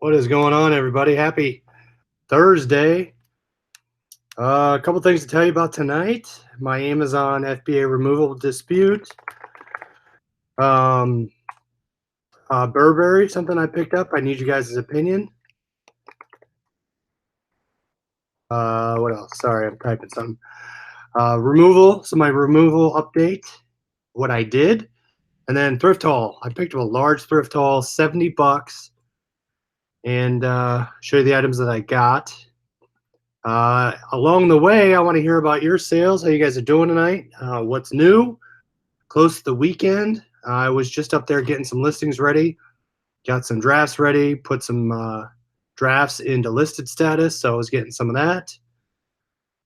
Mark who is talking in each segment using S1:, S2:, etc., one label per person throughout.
S1: What is going on, everybody? Happy Thursday. A couple things to tell you about tonight. My Amazon FBA removal dispute. Burberry, something I picked up. I need you guys' opinion. What else? Sorry, I'm typing something. Removal. So my removal update, what I did. And then thrift haul. I picked up a large thrift haul, $70. And show you the items that I got. Along the way, I want to hear about your sales, how you guys are doing tonight, what's new, close to the weekend. I was just up there getting some listings ready, got some drafts ready, put some drafts into listed status, so I was getting some of that.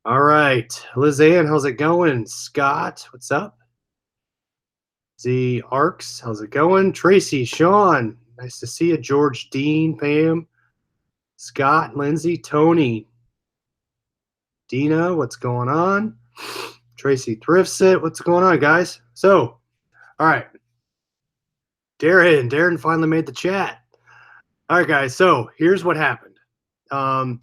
S1: All right, Lizanne, how's it going? Scott, what's up? Z Arcs, how's it going? Tracy, Sean, nice to see you. George, Dean, Pam, Scott, Lindsay, Tony, Dina, what's going on? Tracy Thrifts it. What's going on, guys? So, all right. Darren finally made the chat. All right, guys. So here's what happened. The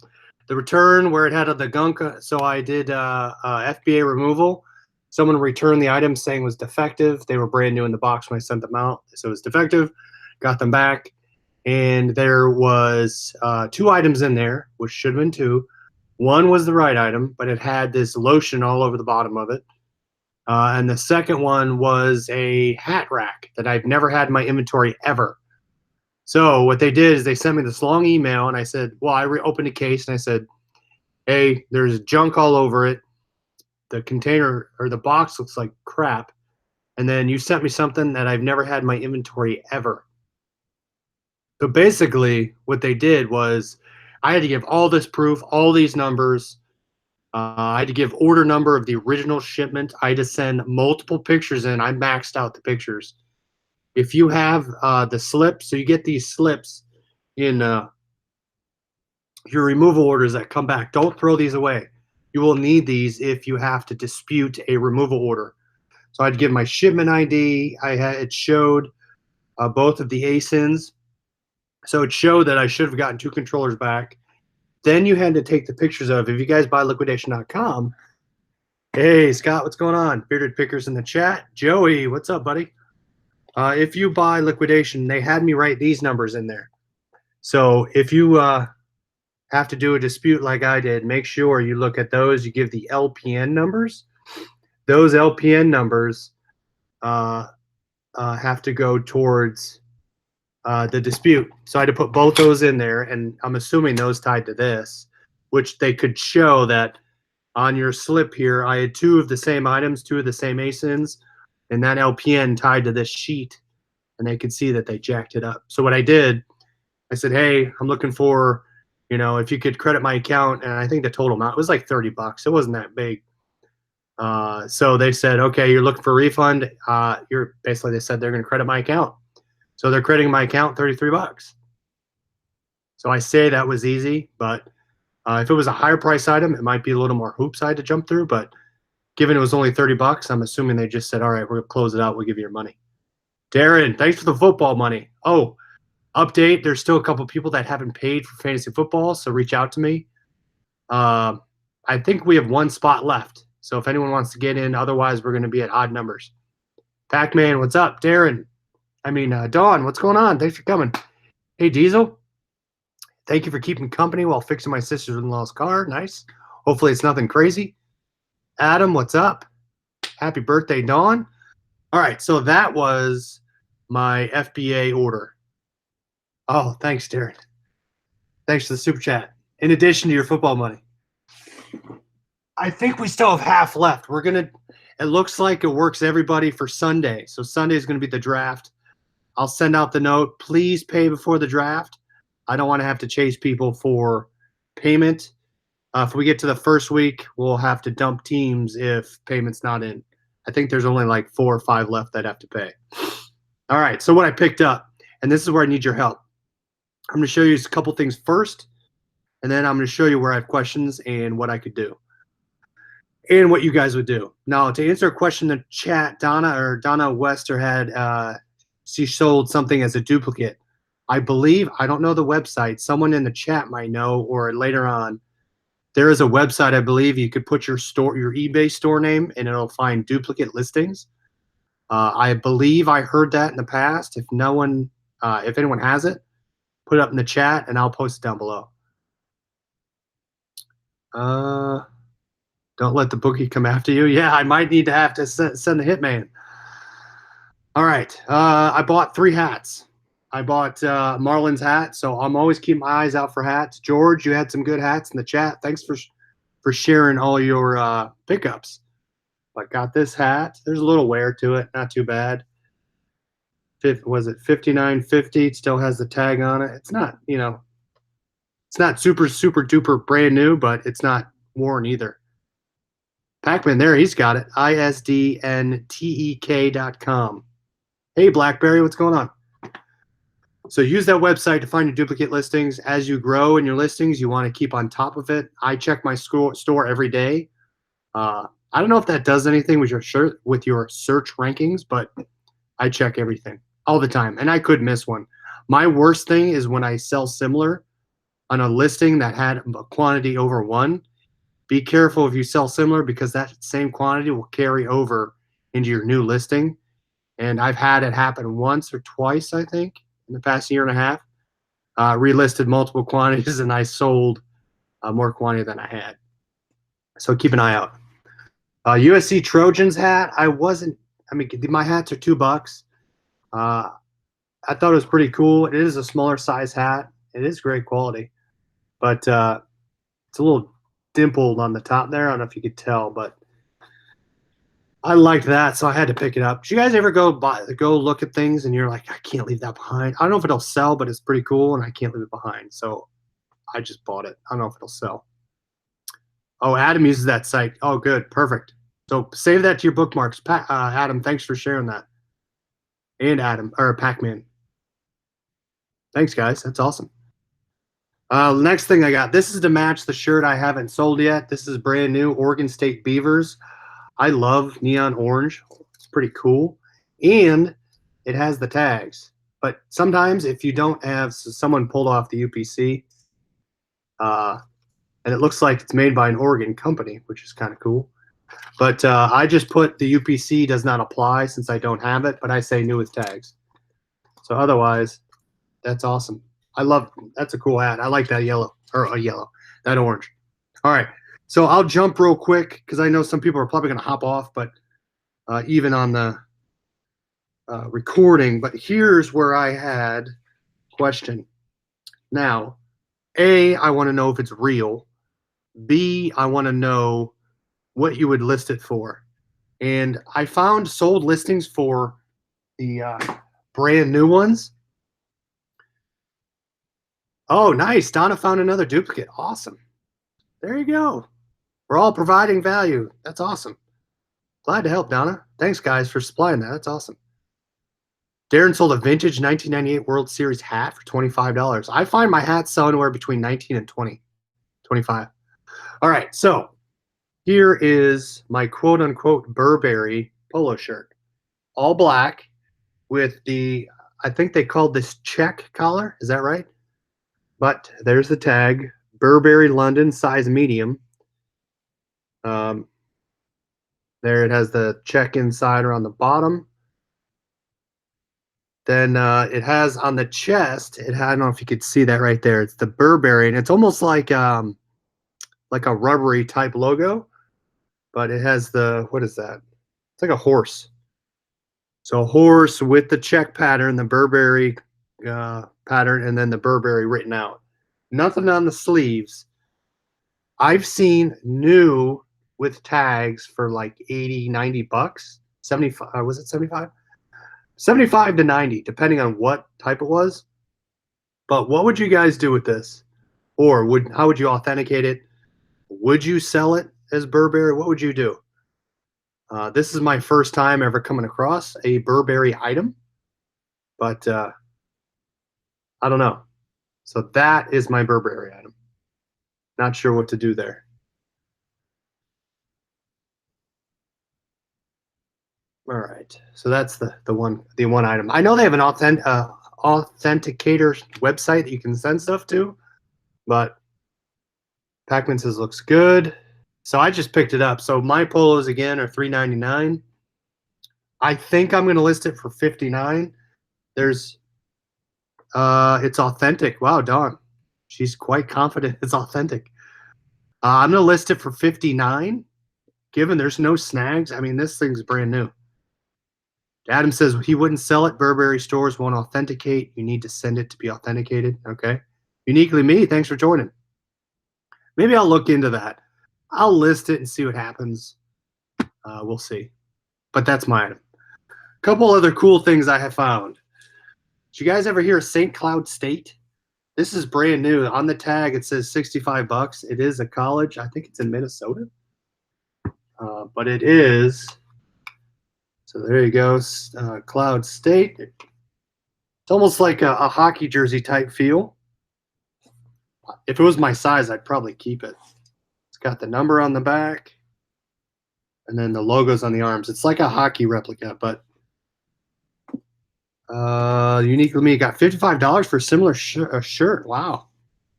S1: return where it had the gunk. So I did FBA removal. Someone returned the item saying it was defective. They were brand new in the box when I sent them out. So it was defective. Got them back. And there was 2 items in there, which should have been 2. One was the right item, but it had this lotion all over the bottom of it. And the second one was a hat rack that I've never had in my inventory ever. So what they did is they sent me this long email, and I said, well, I opened a case, and I said, hey, there's junk all over it. The container or the box looks like crap. And then you sent me something that I've never had in my inventory ever. So basically what they did was I had to give all this proof, all these numbers. I had to give order number of the original shipment. I had to send multiple pictures in. I maxed out the pictures. If you have the slips, so you get these slips in your removal orders that come back. Don't throw these away. You will need these if you have to dispute a removal order. So I had to give my shipment ID. It showed both of the ASINs. So it showed that I should have gotten 2 controllers back. Then you had to take the pictures of, if you guys buy liquidation.com, hey, Scott, what's going on? Bearded Pickers in the chat. Joey, what's up, buddy? If you buy liquidation, they had me write these numbers in there. So if you have to do a dispute like I did, make sure you look at those. You give the LPN numbers. Those LPN numbers have to go towards the dispute. So I had to put both those in there, and I'm assuming those tied to this, which they could show that on your slip here, I had 2 of the same items, 2 of the same ASINs, and that LPN tied to this sheet, and they could see that they jacked it up. So what I did, I said, hey, I'm looking for, if you could credit my account, and I think the total amount was like $30. It wasn't that big. So they said, okay, you're looking for a refund. Basically, they said they're going to credit my account. So they're crediting my account $33. So I say that was easy, but if it was a higher price item, it might be a little more hoops I had to jump through. But given it was only $30, I'm assuming they just said, all right, we're going to close it out. We'll give you your money. Darren, thanks for the football money. Oh, update. There's still a couple people that haven't paid for fantasy football, so reach out to me. I think we have 1 spot left. So if anyone wants to get in, otherwise we're going to be at odd numbers. Pac-Man, what's up? Darren. Dawn, what's going on? Thanks for coming. Hey, Diesel. Thank you for keeping company while fixing my sister-in-law's car. Nice. Hopefully it's nothing crazy. Adam, what's up? Happy birthday, Dawn. All right, so that was my FBA order. Oh, thanks, Darren. Thanks for the super chat. In addition to your football money. I think we still have half left. It looks like it works everybody for Sunday. So Sunday is going to be the draft. I'll send out the note. Please pay before the draft. I don't want to have to chase people for payment. If we get to the first week, we'll have to dump teams if payment's not in. I think there's only like 4 or 5 left that have to pay. All right, so what I picked up, and this is where I need your help. I'm going to show you a couple things first, and then I'm going to show you where I have questions and what I could do and what you guys would do. Now, to answer a question in the chat, Donna Wester had she sold something as a duplicate. I believe, I don't know the website. Someone in the chat might know, or later on. There is a website, I believe you could put your eBay store name, and it'll find duplicate listings. I believe I heard that in the past. If no one, if anyone has it, put it up in the chat, and I'll post it down below. Don't let the bookie come after you. Yeah, I might need to have to send the hitman. All right, I bought 3 hats. I bought Marlon's hat, so I'm always keeping my eyes out for hats. George, you had some good hats in the chat. Thanks for sharing all your pickups. I got this hat. There's a little wear to it, not too bad. Was it $59.50? It still has the tag on it. It's not, it's not super duper brand new, but it's not worn either. Pac-Man, there, he's got it. ISDNTEK.com. Hey, Blackberry, what's going on? So use that website to find your duplicate listings. As you grow in your listings, you want to keep on top of it. I check my store every day. I don't know if that does anything with your search rankings, but I check everything all the time, and I could miss one. My worst thing is when I sell similar on a listing that had a quantity over 1. Be careful if you sell similar, because that same quantity will carry over into your new listing. And I've had it happen once or twice, I think, in the past year and a half. Relisted multiple quantities, and I sold more quantity than I had. So keep an eye out. USC Trojans hat. I mean, my hats are $2. I thought it was pretty cool. It is a smaller size hat. It is great quality, but it's a little dimpled on the top there. I don't know if you could tell, but I liked that, so I had to pick it up. Did you guys ever go look at things and you're like, I can't leave that behind? I don't know if it'll sell, but it's pretty cool, and I can't leave it behind. So I just bought it. I don't know if it'll sell. Oh, Adam uses that site. Oh, good. Perfect. So save that to your bookmarks. Adam, thanks for sharing that. And Adam, or Pac-Man. Thanks, guys. That's awesome. Next thing I got. This is to match the shirt I haven't sold yet. This is brand new, Oregon State Beavers. I love neon orange. It's pretty cool. And it has the tags. But sometimes if you don't have, so someone pulled off the UPC, and it looks like it's made by an Oregon company, which is kind of cool. But I just put the UPC does not apply since I don't have it, but I say new with tags. So otherwise, that's awesome. That's a cool hat. I like that that orange. All right. So I'll jump real quick because I know some people are probably going to hop off, but even on the recording. But here's where I had question. Now, A, I want to know if it's real. B, I want to know what you would list it for. And I found sold listings for the brand new ones. Oh, nice. Donna found another duplicate. Awesome. There you go. We're all providing value. That's awesome. Glad to help, Donna. Thanks, guys, for supplying that. That's awesome. Darren sold a vintage 1998 World Series hat for $25. I find my hats sell anywhere between 19 and 20, 25. All right, so here is my quote-unquote Burberry polo shirt. All black with the, I think they called this check collar. Is that right? But there's the tag, Burberry London, size medium. There it has the check insider on the bottom. Then it has on the chest, I don't know if you could see that right there. It's the Burberry, and it's almost like a rubbery type logo, but it has the, what is that? It's like a horse. So a horse with the check pattern, the Burberry pattern, and then the Burberry written out. Nothing on the sleeves. I've seen new with tags for like 80, 90 bucks. 75, was it 75? 75 to 90, depending on what type it was. But what would you guys do with this? Or how would you authenticate it? Would you sell it as Burberry? What would you do? This is my first time ever coming across a Burberry item, but I don't know. So that is my Burberry item. Not sure what to do there. All right, so that's the one item. I know they have an authenticator website that you can send stuff to, but Pacman says looks good. So I just picked it up. So my polos again are $3.99. I think I'm going to list it for $59. There's it's authentic. Wow, Dawn. She's quite confident it's authentic. I'm going to list it for $59. Given there's no snags, I mean, this thing's brand new. Adam says he wouldn't sell it. Burberry stores won't authenticate. You need to send it to be authenticated. Okay. Uniquely me. Thanks for joining. Maybe I'll look into that. I'll list it and see what happens. We'll see. But that's my item. A couple other cool things I have found. Did you guys ever hear of St. Cloud State? This is brand new. On the tag, it says $65. It is a college. I think it's in Minnesota. But it is. So there you go. Cloud State. It's almost like a hockey jersey type feel. If it was my size, I'd probably keep it. It's got the number on the back. And then the logos on the arms. It's like a hockey replica, but uniquely me got $55 for a similar shirt. Wow.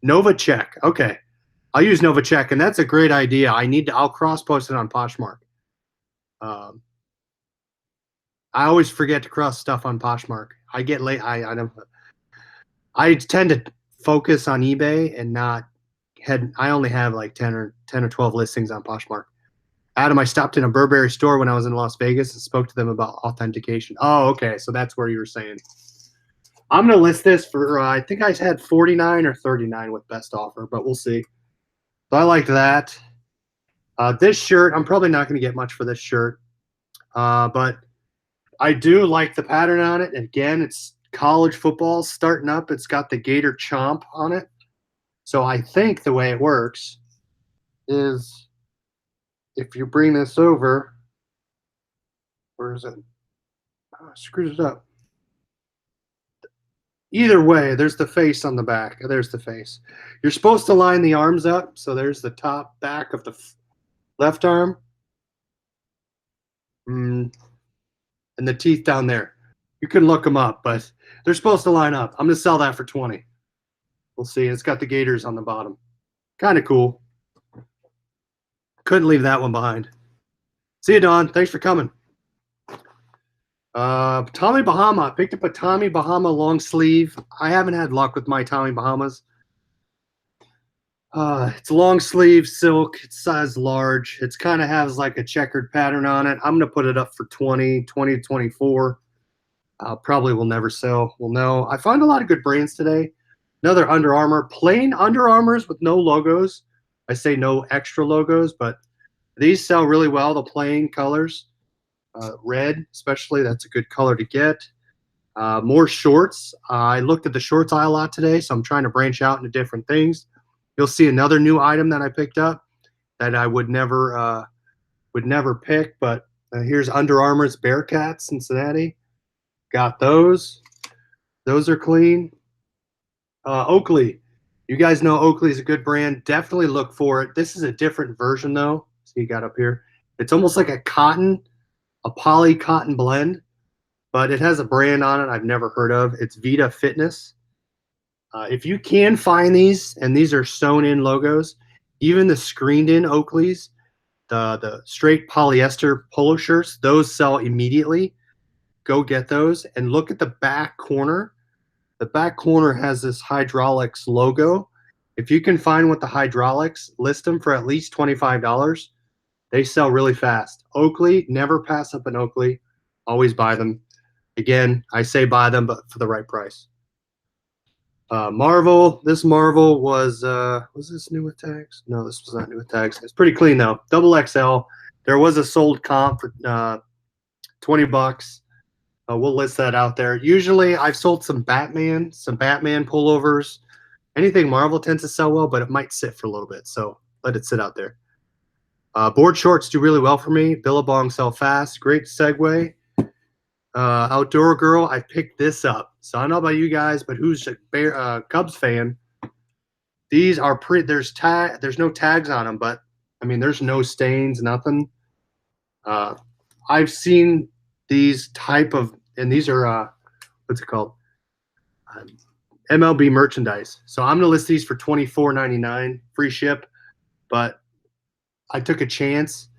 S1: Novacek. Okay. I'll use Novacek, and that's a great idea. I'll cross-post it on Poshmark. I always forget to cross stuff on Poshmark. I get late. I tend to focus on eBay and not I only have like 10 or 12 listings on Poshmark. Adam, I stopped in a Burberry store when I was in Las Vegas and spoke to them about authentication. Oh, okay. So that's where you were saying. I'm going to list this for, I think I had 49 or 39 with best offer, but we'll see. So I like that. This shirt, I'm probably not going to get much for this shirt. But I do like the pattern on it. Again, it's college football starting up. It's got the Gator Chomp on it. So I think the way it works is if you bring this over, where is it? Oh, I screwed it up. Either way, there's the face on the back. There's the face. You're supposed to line the arms up. So there's the top back of the left arm. And the teeth down there. You can look them up, but they're supposed to line up. I'm going to sell that for 20. We'll see. It's got the Gators on the bottom. Kind of cool. Couldn't leave that one behind. See you, Don. Thanks for coming. Tommy Bahama. I picked up a Tommy Bahama long sleeve. I haven't had luck with my Tommy Bahamas. It's long sleeve silk. It's size large. It's kind of has like a checkered pattern on it. I'm going to put it up for 20 to 24. Probably will never sell. We'll know. I found a lot of good brands today. Another Under Armour. Plain Under Armours with no logos. I say no extra logos, but these sell really well. The plain colors. Red especially. That's a good color to get. More shorts. I looked at the shorts aisle a lot today, so I'm trying to branch out into different things. You'll see another new item that I picked up that I would never pick, but here's Under Armour's Bearcat Cincinnati. Got those. Those are clean. Oakley. You guys know Oakley's a good brand. Definitely look for it. This is a different version though. See, you got up here. It's almost like a poly cotton blend, but it has a brand on it I've never heard of. It's Vita Fitness. If you can find these, and these are sewn in logos, even the screened in Oakleys, the straight polyester polo shirts, those sell immediately. Go get those and look at the back corner. The back corner has this hydraulics logo. If you can find what the hydraulics, list them for at least $25. They sell really fast. Oakley, never pass up an Oakley. Always buy them. Again, I say buy them, but for the right price. Marvel. This Marvel was this new with tags? No, this was not new with tags. It's pretty clean though. Double XL. There was a sold comp for $20. We'll list that out there. Usually, I've sold some Batman pullovers. Anything Marvel tends to sell well, but it might sit for a little bit. So let it sit out there. Board shorts do really well for me. Billabong sell fast. Great segue. Outdoor Girl, I picked this up. So I don't know about you guys, but who's a Cubs fan? These are pretty. There's no tags on them, but I mean, there's no stains, nothing. I've seen these type of, and these are what's it called? MLB merchandise. So I'm gonna list these for $24.99, free ship. But I took a chance.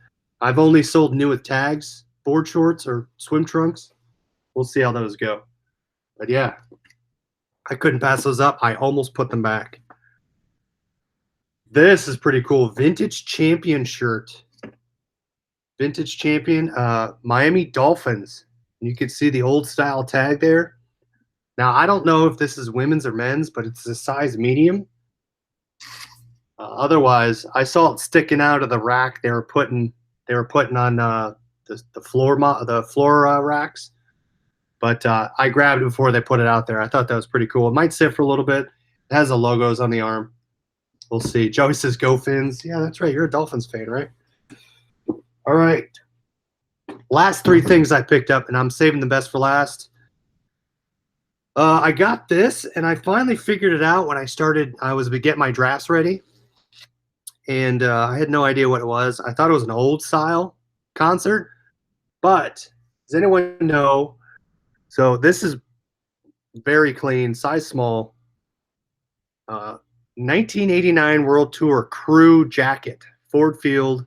S1: I've only sold new with tags, board shorts or swim trunks. We'll see how those go. But yeah, I couldn't pass those up. I almost put them back. This is pretty cool. Vintage champion shirt. Vintage champion, Miami Dolphins. You can see the old style tag there. Now, I don't know if this is women's or men's, but it's a size medium. Otherwise, I saw it sticking out of the rack they were putting on the floor racks. But I grabbed it before they put it out there. I thought that was pretty cool. It might sit for a little bit. It has the logos on the arm. We'll see. Joey says, "Go Fins." Yeah, that's right. You're a Dolphins fan, right? All right. Last three things I picked up, and I'm saving the best for last. I got this, and I finally figured it out when I was getting my drafts ready. And I had no idea what it was. I thought it was an old style concert. But does anyone know? So this is very clean, size small. 1989 World Tour crew jacket, Ford Field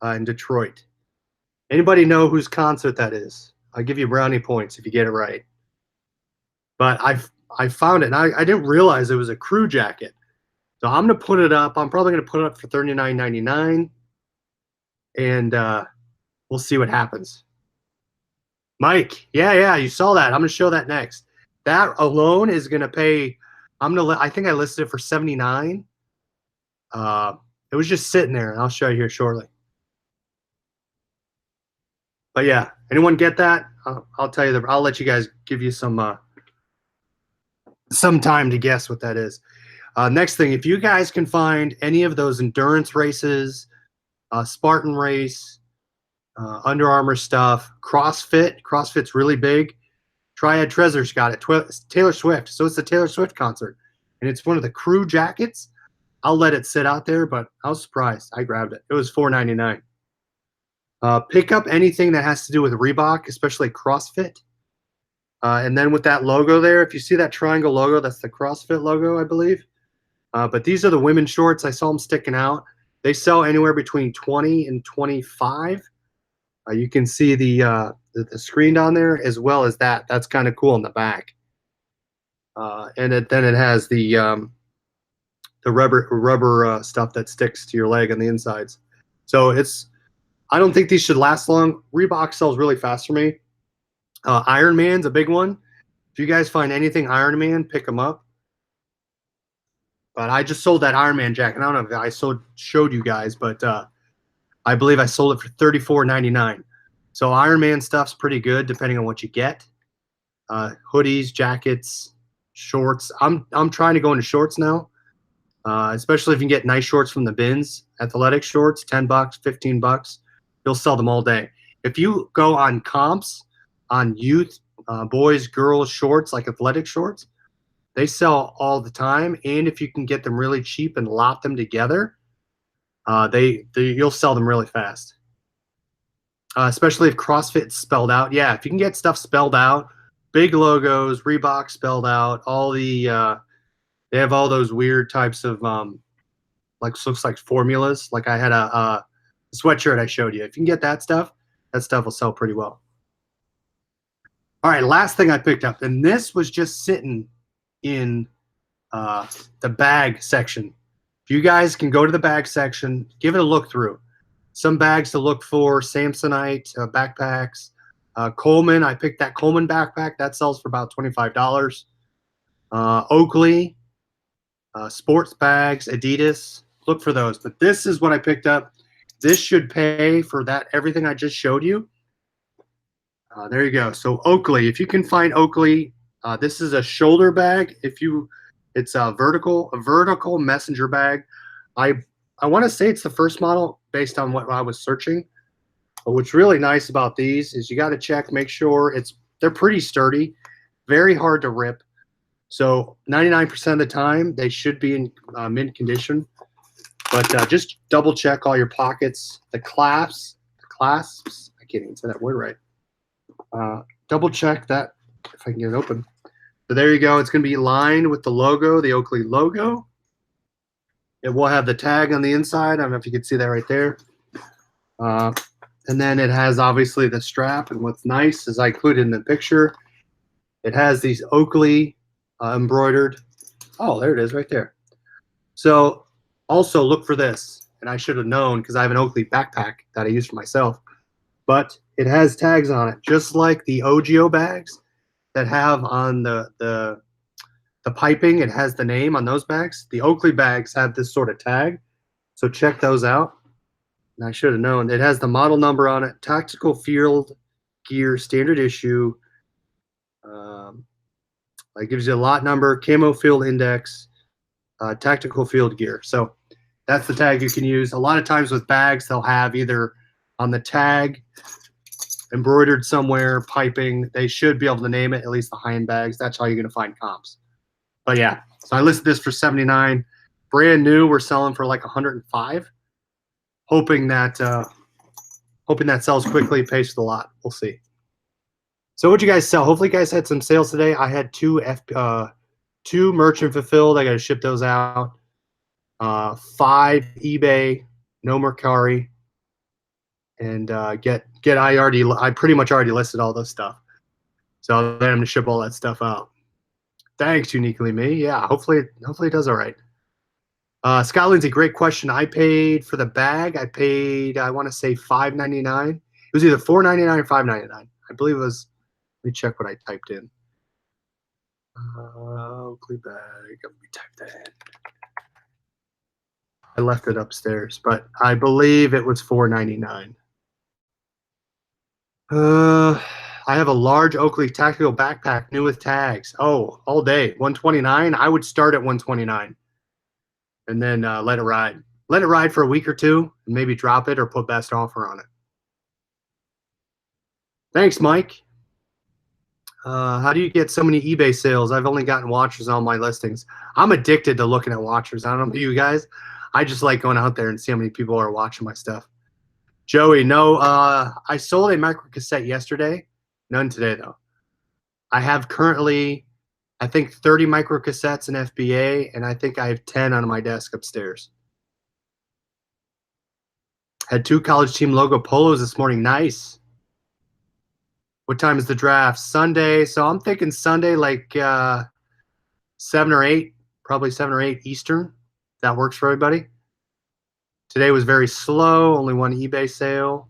S1: in Detroit. Anybody know whose concert that is? I'll give you brownie points if you get it right. But I found it, and I didn't realize it was a crew jacket. So I'm going to put it up. I'm probably going to put it up for $39.99, and we'll see what happens. Mike, yeah, you saw that. I'm going to show that next. That alone is going to pay. I think I listed it for $79. It was just sitting there, and I'll show you here shortly. But yeah, anyone get that? I'll tell you. I'll let you guys give you some time to guess what that is. Next thing, if you guys can find any of those endurance races, Spartan race, Under Armour stuff, CrossFit's really big. Triad Treasures got it. Taylor Swift. So it's the Taylor Swift concert. And it's one of the crew jackets. I'll let it sit out there, but I was surprised. I grabbed it. It was $4.99. Pick up anything that has to do with Reebok, especially CrossFit. And then with that logo there, if you see that triangle logo, that's the CrossFit logo, I believe. But these are the women's shorts. I saw them sticking out. They sell anywhere between $20 and $25. You can see the screen down there as well as that. That's kind of cool in the back. And then it has the rubber stuff that sticks to your leg on the insides. So I don't think these should last long. Reebok sells really fast for me. Iron Man's a big one. If you guys find anything Iron Man, pick them up. But I just sold that Iron Man jacket. I don't know if I showed you guys, but I believe I sold it for $34.99. So Iron Man stuff's pretty good depending on what you get. Hoodies, jackets, shorts. I'm trying to go into shorts now, especially if you can get nice shorts from the bins. Athletic shorts, $10, $15. You'll sell them all day. If you go on comps on youth, boys, girls shorts, like athletic shorts, they sell all the time. And if you can get them really cheap and lot them together, you'll sell them really fast. Especially if CrossFit's spelled out. Yeah, if you can get stuff spelled out, big logos, Reebok spelled out, all the they have all those weird types of looks like formulas. Like I had a sweatshirt I showed you. If you can get that stuff will sell pretty well. All right, last thing I picked up, and this was just sitting in the bag section. If you guys can go to the bag section, give it a look through. Some bags to look for: Samsonite backpacks. Coleman, I picked that Coleman backpack. That sells for about $25. Oakley, sports bags, Adidas. Look for those. But this is what I picked up. This should pay for everything I just showed you. There you go. So Oakley, if you can find Oakley, this is a shoulder bag. It's a vertical messenger bag. I want to say it's the first model based on what I was searching. But what's really nice about these is you got to check, make sure they're pretty sturdy, very hard to rip. So 99% of the time they should be in mint condition. But just double check all your pockets, the clasps. I can't even say that word right. Double check that if I can get it open. So there you go. It's going to be lined with the logo, the Oakley logo. It will have the tag on the inside. I don't know if you can see that right there. And then it has obviously the strap. And what's nice is I included in the picture, it has these Oakley embroidered. Oh, there it is right there. So also look for this. And I should have known because I have an Oakley backpack that I use for myself. But it has tags on it, just like the OGO bags that have on the piping. It has the name on those bags. The Oakley bags have this sort of tag. So check those out. And I should have known. It has the model number on it. Tactical field gear, standard issue. It gives you a lot number, camo field index, tactical field gear. So that's the tag you can use. A lot of times with bags, they'll have either on the tag, embroidered somewhere, piping. They should be able to name it, at least the high-end bags. That's how you're going to find comps. But yeah, so I listed this for $79. Brand new, we're selling for like $105. Hoping that sells quickly, pays for the lot. We'll see. So what'd you guys sell? Hopefully you guys had some sales today. I had two merchant fulfilled. I got to ship those out. 5 eBay, no Mercari, and I pretty much already listed all this stuff. So I'm going to ship all that stuff out. Thanks, Uniquely Me. Yeah, hopefully it does all right. Scott Lindsay, great question. I paid for the bag. I want to say $5.99. It was either $4.99 or $5.99. I believe it was. Let me check what I typed in. Oakley bag. Let me type that in. I left it upstairs, but I believe it was $4.99. I have a large Oakley tactical backpack, new with tags. Oh, all day. $129. I would start at $129. And then let it ride. Let it ride for a week or two, and maybe drop it or put best offer on it. Thanks, Mike. How do you get so many eBay sales? I've only gotten watchers on my listings. I'm addicted to looking at watchers. I don't know about you guys. I just like going out there and see how many people are watching my stuff. Joey, no, I sold a micro cassette yesterday. None today, though. I have currently, I think, 30 micro cassettes in FBA, and I think I have 10 on my desk upstairs. Had 2 college team logo polos this morning. Nice. What time is the draft? Sunday. So I'm thinking Sunday, like 7 or 8, probably 7 or 8 Eastern. That works for everybody. Today was very slow. Only one eBay sale.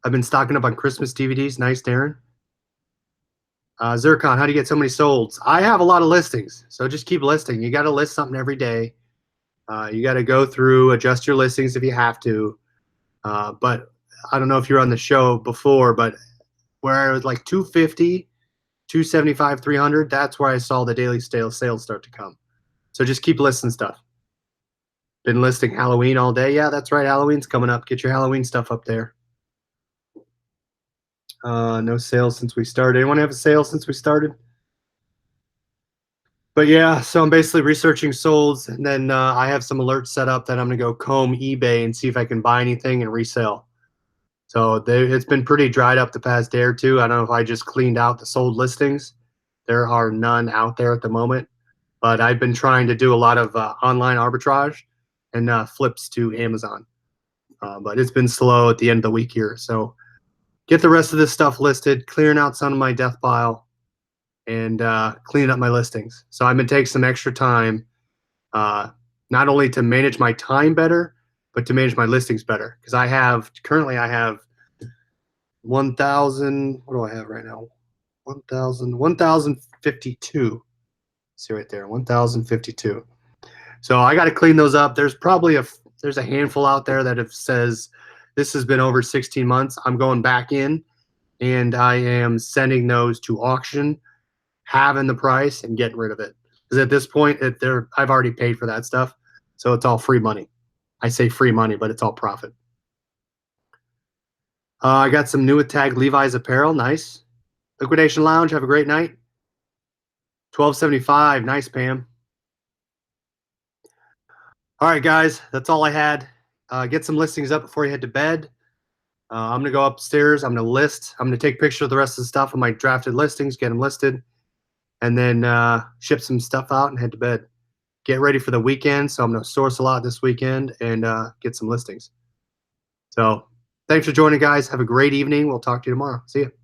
S1: I've been stocking up on Christmas DVDs. Nice, Darren. Zircon, how do you get so many solds? I have a lot of listings, so just keep listing. You got to list something every day. You got to go through, adjust your listings if you have to. But I don't know if you're on the show before, but where it was like 250, 275, 300, that's where I saw the daily sales start to come. So just keep listing stuff. Been listing Halloween all day. Yeah, that's right. Halloween's coming up. Get your Halloween stuff up there. No sales since we started. Anyone have a sale since we started? But yeah, so I'm basically researching solds, and then I have some alerts set up that I'm going to go comb eBay and see if I can buy anything and resell. So it's been pretty dried up the past day or two. I don't know if I just cleaned out the sold listings. There are none out there at the moment. But I've been trying to do a lot of online arbitrage and flips to Amazon. But it's been slow at the end of the week here. So get the rest of this stuff listed, clearing out some of my death pile, and cleaning up my listings. So I've been taking some extra time, not only to manage my time better, but to manage my listings better. Because currently I have 1,000, what do I have right now? 1,052. See right there, 1,052. So I got to clean those up. There's probably there's a handful out there that says this has been over 16 months. I'm going back in, and I am sending those to auction, having the price, and getting rid of it. Because at this point, I've already paid for that stuff, so it's all free money. I say free money, but it's all profit. I got some new with tag Levi's apparel. Nice. Liquidation Lounge. Have a great night. $12.75. Nice, Pam. All right, guys. That's all I had. Get some listings up before you head to bed. I'm going to go upstairs. I'm going to list. I'm going to take pictures of the rest of the stuff of my drafted listings, get them listed. and then ship some stuff out and head to bed. Get ready for the weekend. So I'm going to source a lot this weekend and get some listings. So thanks for joining, guys. Have a great evening. We'll talk to you tomorrow. See you.